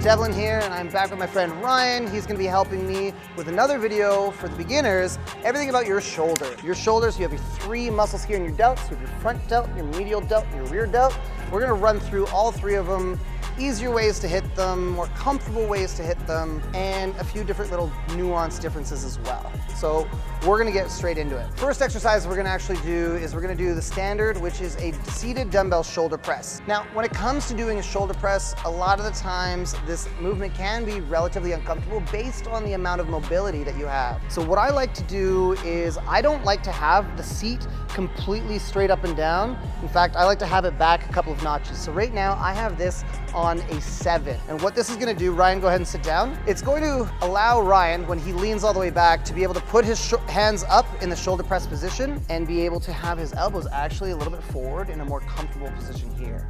Devlin here, and I'm back with my friend Ryan. He's gonna be helping me with another video for the beginners, everything about your shoulder. Your shoulders, you have your three muscles here in your delts. You have your front delt, your medial delt, and your rear delt. We're gonna run through all three of them, easier ways to hit them, more comfortable ways to hit them, and a few different little nuanced differences as well. So we're gonna get straight into it. First exercise we're gonna actually do is we're gonna do the standard, which is a seated dumbbell shoulder press. Now, when it comes to doing a shoulder press, a lot of the times this movement can be relatively uncomfortable based on the amount of mobility that you have. So what I like to do is I don't like to have the seat completely straight up and down. In fact, I like to have it back a couple of notches. So right now I have this on a 7. And what this is gonna do, Ryan, go ahead and sit down. It's going to allow Ryan, when he leans all the way back, to be able to put his hands up in the shoulder press position and be able to have his elbows actually a little bit forward in a more comfortable position here.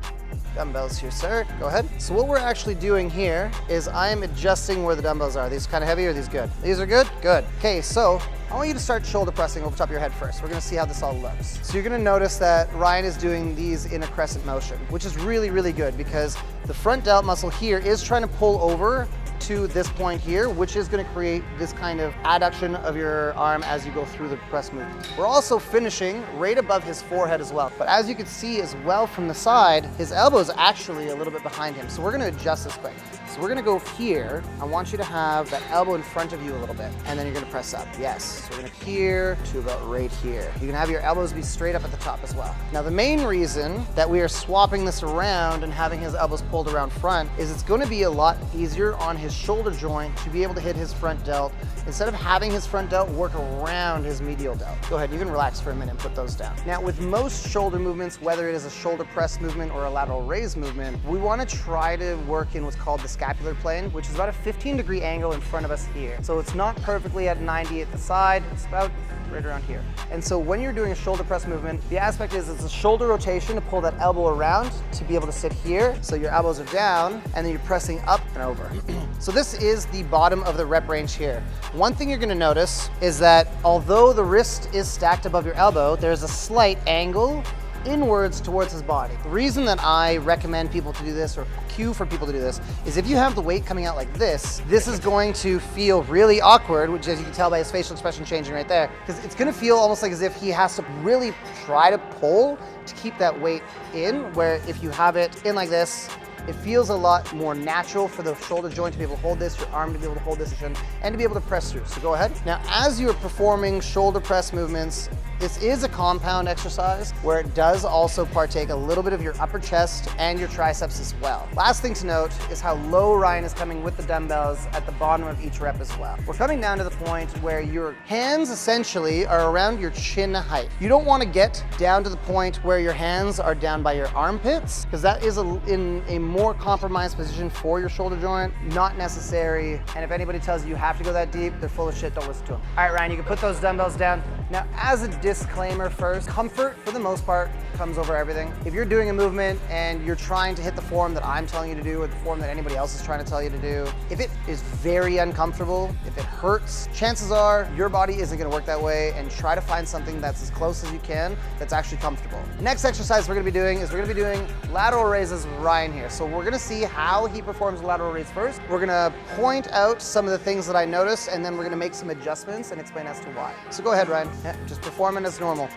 Dumbbells here, sir. Go ahead. So what we're actually doing here is I'm adjusting where the dumbbells are. These kind of heavy or these good? These are good? Good. Okay, so I want you to start shoulder pressing over the top of your head first. We're gonna see how this all looks. So you're gonna notice that Ryan is doing these in a crescent motion, which is really, really good because the front delt muscle here is trying to pull over to this point here, which is gonna create this kind of adduction of your arm as you go through the press movement. We're also finishing right above his forehead as well. But as you can see as well from the side, his elbow is actually a little bit behind him. So we're gonna adjust this quick. So we're gonna go here. I want you to have that elbow in front of you a little bit, and then you're gonna press up. Yes, so we're gonna here to about right here. You can have your elbows be straight up at the top as well. Now the main reason that we are swapping this around and having his elbows pulled around front is it's gonna be a lot easier on his shoulder joint to be able to hit his front delt instead of having his front delt work around his medial delt. Go ahead, you can relax for a minute and put those down. Now with most shoulder movements, whether it is a shoulder press movement or a lateral raise movement, we wanna try to work in what's called the scapular plane, which is about a 15-degree angle in front of us here. So it's not perfectly at 90 at the side, it's about right around here. And so when you're doing a shoulder press movement, the aspect is it's a shoulder rotation to pull that elbow around to be able to sit here. So your elbows are down and then you're pressing up and over. So this is the bottom of the rep range here. One thing you're gonna notice is that although the wrist is stacked above your elbow, there's a slight angle inwards towards his body. The reason that I recommend people to do this or cue for people to do this is if you have the weight coming out like this is going to feel really awkward, which as you can tell by his facial expression changing right there, because it's gonna feel almost like as if he has to really try to pull to keep that weight in, where if you have it in like this, it feels a lot more natural for the shoulder joint to be able to hold this, your arm to be able to hold this, and to be able to press through. So go ahead. Now, as you're performing shoulder press movements, this is a compound exercise where it does also partake a little bit of your upper chest and your triceps as well. Last thing to note is how low Ryan is coming with the dumbbells at the bottom of each rep as well. We're coming down to the point where your hands essentially are around your chin height. You don't want to get down to the point where your hands are down by your armpits, because that is in a more compromised position for your shoulder joint. Not necessary. And if anybody tells you you have to go that deep, they're full of shit, don't listen to them. All right, Ryan, you can put those dumbbells down. Now, as a disclaimer first, comfort for the most part comes over everything. If you're doing a movement and you're trying to hit the form that I'm telling you to do or the form that anybody else is trying to tell you to do, if it is very uncomfortable, if it hurts, chances are your body isn't gonna work that way, and try to find something that's as close as you can that's actually comfortable. Next exercise we're gonna be doing is we're gonna be doing lateral raises with Ryan here. So we're gonna see how he performs lateral raise first. We're gonna point out some of the things that I notice, and then we're gonna make some adjustments and explain as to why. So go ahead, Ryan. Yeah, just perform it as normal.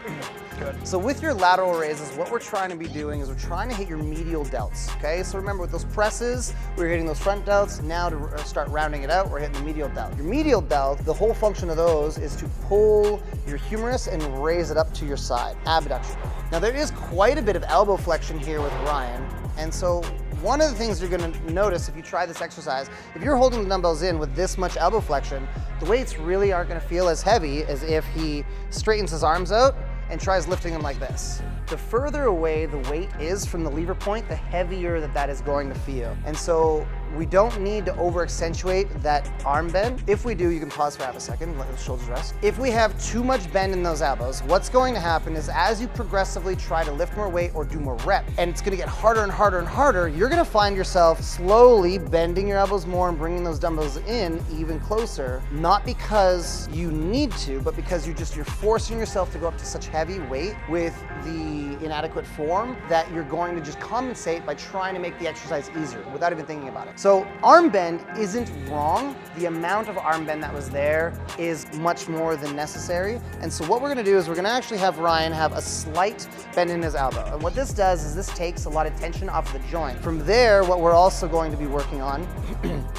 Good. So with your lateral raises, what we're trying to be doing is we're trying to hit your medial delts, okay? So remember with those presses, we're hitting those front delts. Now to start rounding it out, we're hitting the medial delt. Your medial delt, the whole function of those is to pull your humerus and raise it up to your side, abduction. Now there is quite a bit of elbow flexion here with Ryan, and so one of the things you're gonna notice if you try this exercise, if you're holding the dumbbells in with this much elbow flexion, the weights really aren't gonna feel as heavy as if he straightens his arms out and tries lifting them like this. The further away the weight is from the lever point, the heavier that is going to feel. And so we don't need to over accentuate that arm bend. If we do, you can pause for half a second, let the shoulders rest. If we have too much bend in those elbows, what's going to happen is as you progressively try to lift more weight or do more reps, and it's gonna get harder and harder and harder, you're gonna find yourself slowly bending your elbows more and bringing those dumbbells in even closer, not because you need to, but because you're forcing yourself to go up to such heavy weight with the inadequate form that you're going to just compensate by trying to make the exercise easier without even thinking about it. So arm bend isn't wrong. The amount of arm bend that was there is much more than necessary. And so what we're gonna do is we're gonna actually have Ryan have a slight bend in his elbow. And what this does is this takes a lot of tension off the joint. From there, what we're also going to be working on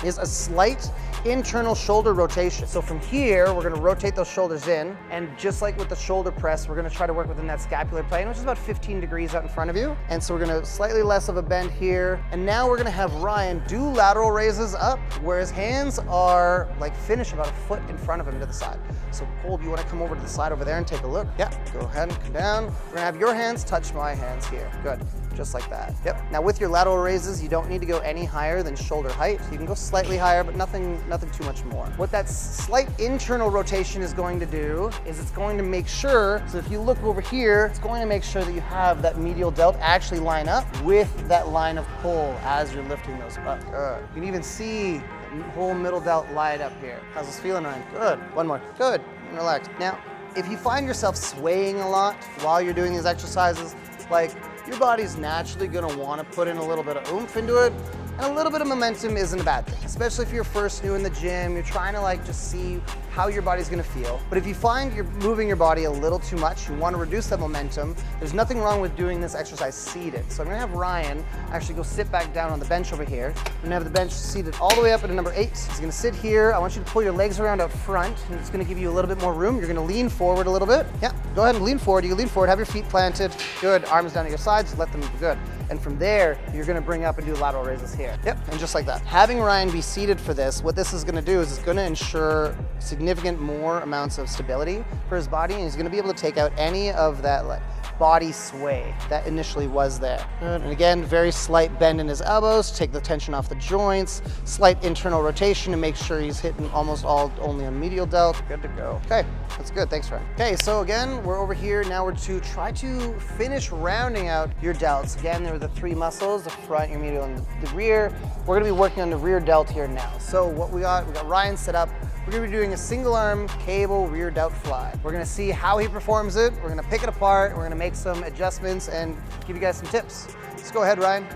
is a slight internal shoulder rotation. So from here, we're gonna rotate those shoulders in, and just like with the shoulder press, we're gonna try to work within that scapular plane, which is about 15 degrees out in front of you. And so we're gonna slightly less of a bend here. And now we're gonna have Ryan do lateral raises up, where his hands are like finish about a foot in front of him to the side. So Cole, you wanna come over to the side over there and take a look? Yeah, go ahead and come down. We're gonna have your hands touch my hands here. Good, just like that. Yep. Now with your lateral raises, you don't need to go any higher than shoulder height. You can go slightly higher, but nothing too much more. What that slight internal rotation is going to do is it's going to make sure, so if you look over here, it's going to make sure that you have that medial delt actually line up with that line of pull as you're lifting those up. Good. You can even see the whole middle delt light up here. How's this feeling, Ryan? Good. One more. Good. Relax. Now, if you find yourself swaying a lot while you're doing these exercises, like your body's naturally gonna wanna put in a little bit of oomph into it, and a little bit of momentum isn't a bad thing, especially if you're first new in the gym, you're trying to like just see how your body's gonna feel. But if you find you're moving your body a little too much, you wanna reduce that momentum, there's nothing wrong with doing this exercise seated. So I'm gonna have Ryan actually go sit back down on the bench over here. I'm gonna have the bench seated all the way up into number 8. He's gonna sit here. I want you to pull your legs around out front, and it's gonna give you a little bit more room. You're gonna lean forward a little bit. Yeah, go ahead and lean forward. You can lean forward, have your feet planted. Good, arms down at your sides, let them be good. And from there, you're gonna bring up and do lateral raises here. Yep, and just like that. Having Ryan be seated for this, what this is gonna do is it's gonna ensure significant more amounts of stability for his body, and he's gonna be able to take out any of that like body sway that initially was there. Good. And again, very slight bend in his elbows, take the tension off the joints, slight internal rotation to make sure he's hitting almost all only on medial delt. Good to go. Okay, that's good, thanks Ryan. Okay, so again, we're over here, now we're to try to finish rounding out your delts. Again, there are the 3 muscles, the front, your medial, and the rear. We're gonna be working on the rear delt here now. So what we got Ryan set up. We're gonna be doing a single arm cable rear delt fly. We're gonna see how he performs it. We're gonna pick it apart. We're gonna make some adjustments and give you guys some tips. Let's go ahead, Ryan.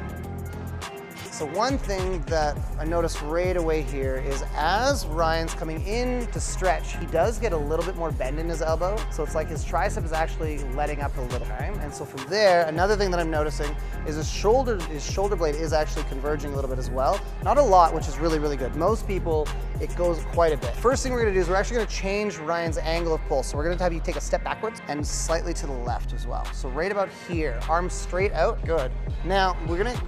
So one thing that I noticed right away here is as Ryan's coming in to stretch, he does get a little bit more bend in his elbow. So it's like his tricep is actually letting up a little, okay? And so from there, another thing that I'm noticing is his shoulder blade is actually converging a little bit as well. Not a lot, which is really, really good. Most people, it goes quite a bit. First thing we're gonna do is we're actually gonna change Ryan's angle of pull. So we're gonna have you take a step backwards and slightly to the left as well. So right about here, arms straight out, good. Now,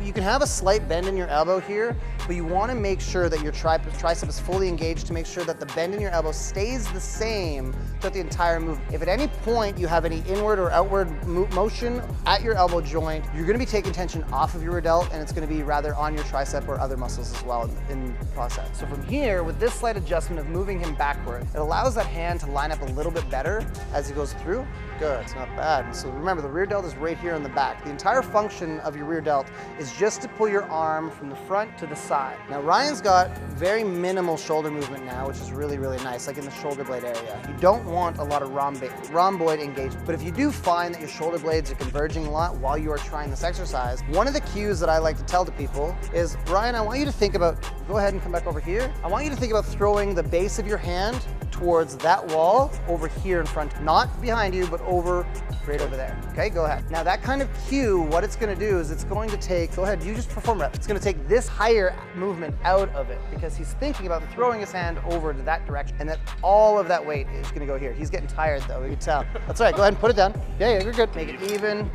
you can have a slight bend in your elbow here, but you wanna make sure that your tricep is fully engaged to make sure that the bend in your elbow stays the same throughout the entire move. If at any point you have any inward or outward motion at your elbow joint, you're gonna be taking tension off of your rear delt, and it's gonna be rather on your tricep or other muscles as well in the process. So from here, with this slight adjustment of moving him backward, it allows that hand to line up a little bit better as he goes through. Good, it's not bad. And so remember, the rear delt is right here on the back. The entire function of your rear delt is just to pull your arm from the front to the side. Now Ryan's got very minimal shoulder movement now, which is really, really nice, like in the shoulder blade area. You don't want a lot of rhomboid engagement, but if you do find that your shoulder blades are converging a lot while you are trying this exercise, one of the cues that I like to tell to people is, Ryan, I want you to think about, go ahead and come back over here. I want you to think about throwing the base of your hand towards that wall over here in front, not behind you, but over, right over there. Okay, go ahead. Now that kind of cue, what it's gonna do is it's going to take, go ahead, you just perform reps. It's gonna take this higher movement out of it because he's thinking about throwing his hand over to that direction, and that all of that weight is gonna go here. He's getting tired though, you can tell. That's all right, go ahead and put it down. Yeah, you're good. Make it even.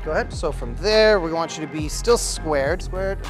Go ahead. So from there, we want you to be still squared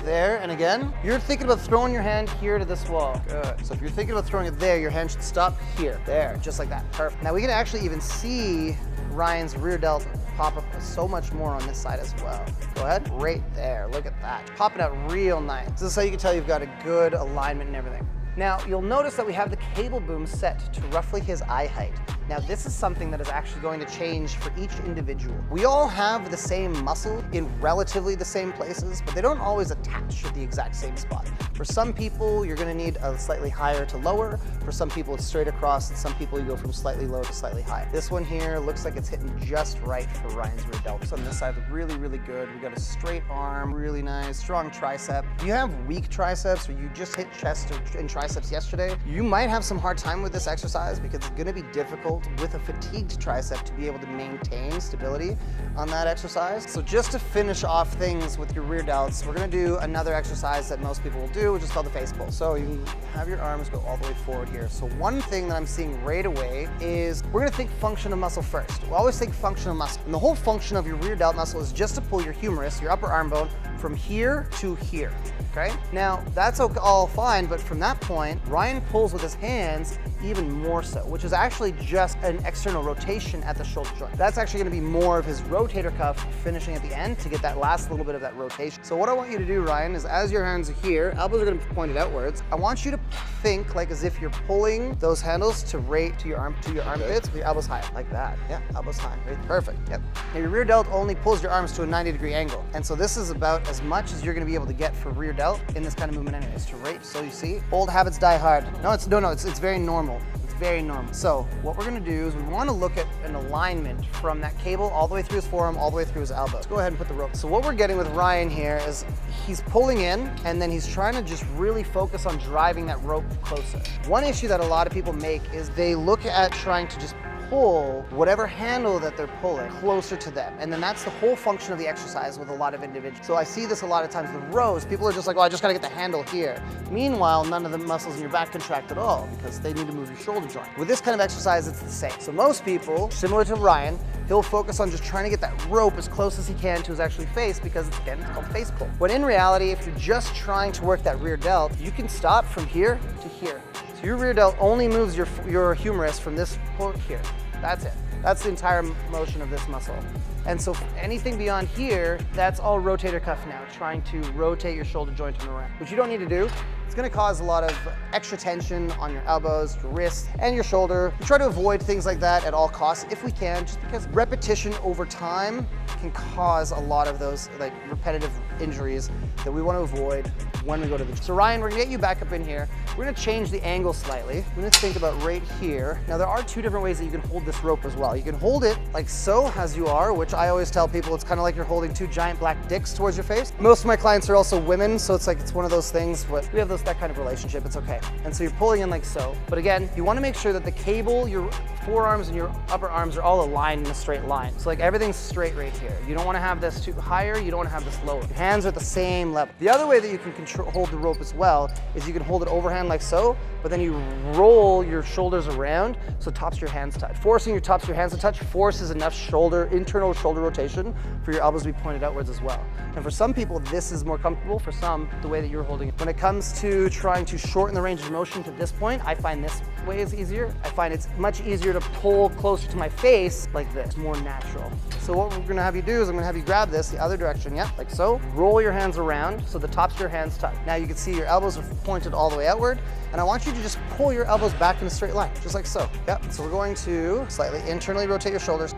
there, and again, you're thinking about throwing your hand here to this wall. Good. So if you're thinking about throwing it there, your hand should stop here. There, just like that. Perfect. Now we can actually even see Ryan's rear delt pop up so much more on this side as well. Go ahead, right there, look at that. Popping out real nice. This is how you can tell you've got a good alignment and everything. Now, you'll notice that we have the cable boom set to roughly his eye height. Now, this is something that is actually going to change for each individual. We all have the same muscle in relatively the same places, but they don't always attach at the exact same spot. For some people, you're gonna need a slightly higher to lower. For some people, it's straight across, and some people you go from slightly low to slightly high. This one here looks like it's hitting just right for Ryan's rear delt. So on this side, really, really good. We got a straight arm, really nice, strong tricep. If you have weak triceps or you just hit chest and triceps yesterday, you might have some hard time with this exercise because it's gonna be difficult with a fatigued tricep to be able to maintain stability on that exercise. So just to finish off things with your rear delts, we're gonna do another exercise that most people will do, which is called the face pull. So you can have your arms go all the way forward here. So one thing that I'm seeing right away is we're gonna think function of muscle first. We'll always think function of muscle. And the whole function of your rear delt muscle is just to pull your humerus, your upper arm bone, from here to here, okay? Now, that's all fine, but from that point, Ryan pulls with his hands even more so, which is actually just an external rotation at the shoulder joint. That's actually gonna be more of his rotator cuff finishing at the end to get that last little bit of that rotation. So what I want you to do, Ryan, is as your hands are here, elbows are gonna be pointed outwards, I want you to think like as if you're pulling those handles to your armpits with your elbows higher, like that. Yeah, elbows high, right? Perfect, yep. Now your rear delt only pulls your arms to a 90-degree angle. And so this is about as much as you're gonna be able to get for rear delt in this kind of movement anyways, to right, so you see, old habits die hard. No, it's very normal. It's very normal. So what we're gonna do is we wanna look at an alignment from that cable all the way through his forearm, all the way through his elbow. Let's go ahead and put the rope. So what we're getting with Ryan here is he's pulling in and then he's trying to just really focus on driving that rope closer. One issue that a lot of people make is they look at trying to just pull whatever handle that they're pulling closer to them. And then that's the whole function of the exercise with a lot of individuals. So I see this a lot of times with rows. People are just like, well, I just gotta get the handle here. Meanwhile, none of the muscles in your back contract at all because they need to move your shoulder joint. With this kind of exercise, it's the same. So most people, similar to Ryan, he'll focus on just trying to get that rope as close as he can to his actually face because again, it's called face pull. When in reality, if you're just trying to work that rear delt, you can stop from here to here. So your rear delt only moves your humerus from this point here. That's it. That's the entire motion of this muscle. And so anything beyond here, that's all rotator cuff now, trying to rotate your shoulder joint and around, which you don't need to do. It's gonna cause a lot of extra tension on your elbows, your wrists, and your shoulder. We try to avoid things like that at all costs if we can, just because repetition over time can cause a lot of those like repetitive injuries that we want to avoid when we go to the gym. So Ryan, we're gonna get you back up in here. We're gonna change the angle slightly. We're gonna think about right here. Now there are two different ways that you can hold this rope as well. You can hold it like so as you are, which I always tell people it's kind of like you're holding two giant black dicks towards your face. Most of my clients are also women, so it's like it's one of those things, but we have that kind of relationship, it's okay. And so you're pulling in like so. But again, you wanna make sure that the cable, your forearms and your upper arms are all aligned in a straight line. So like everything's straight right here. You don't wanna have this too higher, you don't wanna have this lower. Your hands are at the same level. The other way that you can hold the rope as well is you can hold it overhand like so, but then you roll your shoulders around so tops of your hands touch. Forcing your tops of your hands to touch forces enough internal shoulder rotation for your elbows to be pointed outwards as well. And for some people, this is more comfortable. For some, the way that you're holding it. When it comes to trying to shorten the range of motion to this point, I find this way is easier. I find it's much easier to pull closer to my face like this, more natural. So what we're gonna have you do is I'm gonna have you grab this the other direction, yeah, like so. Roll your hands around so the tops of your hands touch. Now you can see your elbows are pointed all the way outward, and I want you to just pull your elbows back in a straight line, just like so. Yep, so we're going to slightly internally rotate your shoulders,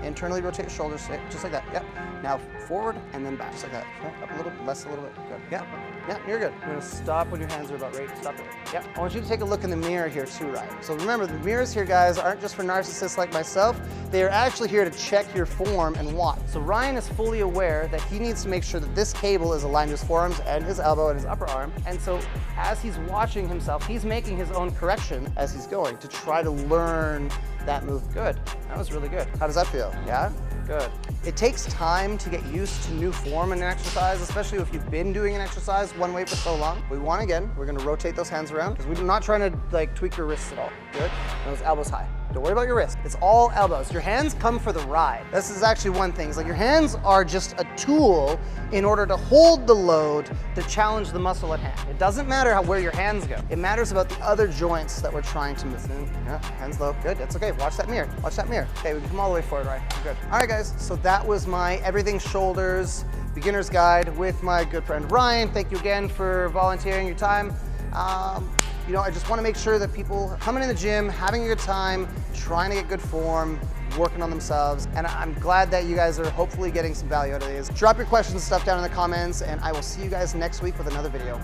just like that, yep. Now forward and then back, just like that. Up a little, less a little bit, good. Yeah, you're good. I'm gonna stop when your hands are about right, stop there. Yeah, I want you to take a look in the mirror here too, Ryan. So remember, the mirrors here, guys, aren't just for narcissists like myself. They are actually here to check your form and watch. So Ryan is fully aware that he needs to make sure that this cable is aligned to his forearms and his elbow and his upper arm. And so as he's watching himself, he's making his own correction as he's going to try to learn that move. Good, that was really good. How does that feel? Yeah? Good. It takes time to get used to new form in an exercise, especially if you've been doing an exercise one way for so long. We're gonna rotate those hands around because we're not trying to like tweak your wrists at all. Good. And those elbows high. Don't worry about your wrist. It's all elbows. Your hands come for the ride. This is actually one thing. It's like your hands are just a tool in order to hold the load to challenge the muscle at hand. It doesn't matter where your hands go. It matters about the other joints that we're trying to move. Yeah, hands low. Good. That's okay. Watch that mirror. Watch that mirror. Okay, we can come all the way forward, right? Good. All right, guys. So that was my Everything Shoulders beginner's guide with my good friend Ryan. Thank you again for volunteering your time. You know, I just want to make sure that people are coming in the gym, having a good time, trying to get good form, working on themselves, and I'm glad that you guys are hopefully getting some value out of these. Drop your questions and stuff down in the comments, and I will see you guys next week with another video.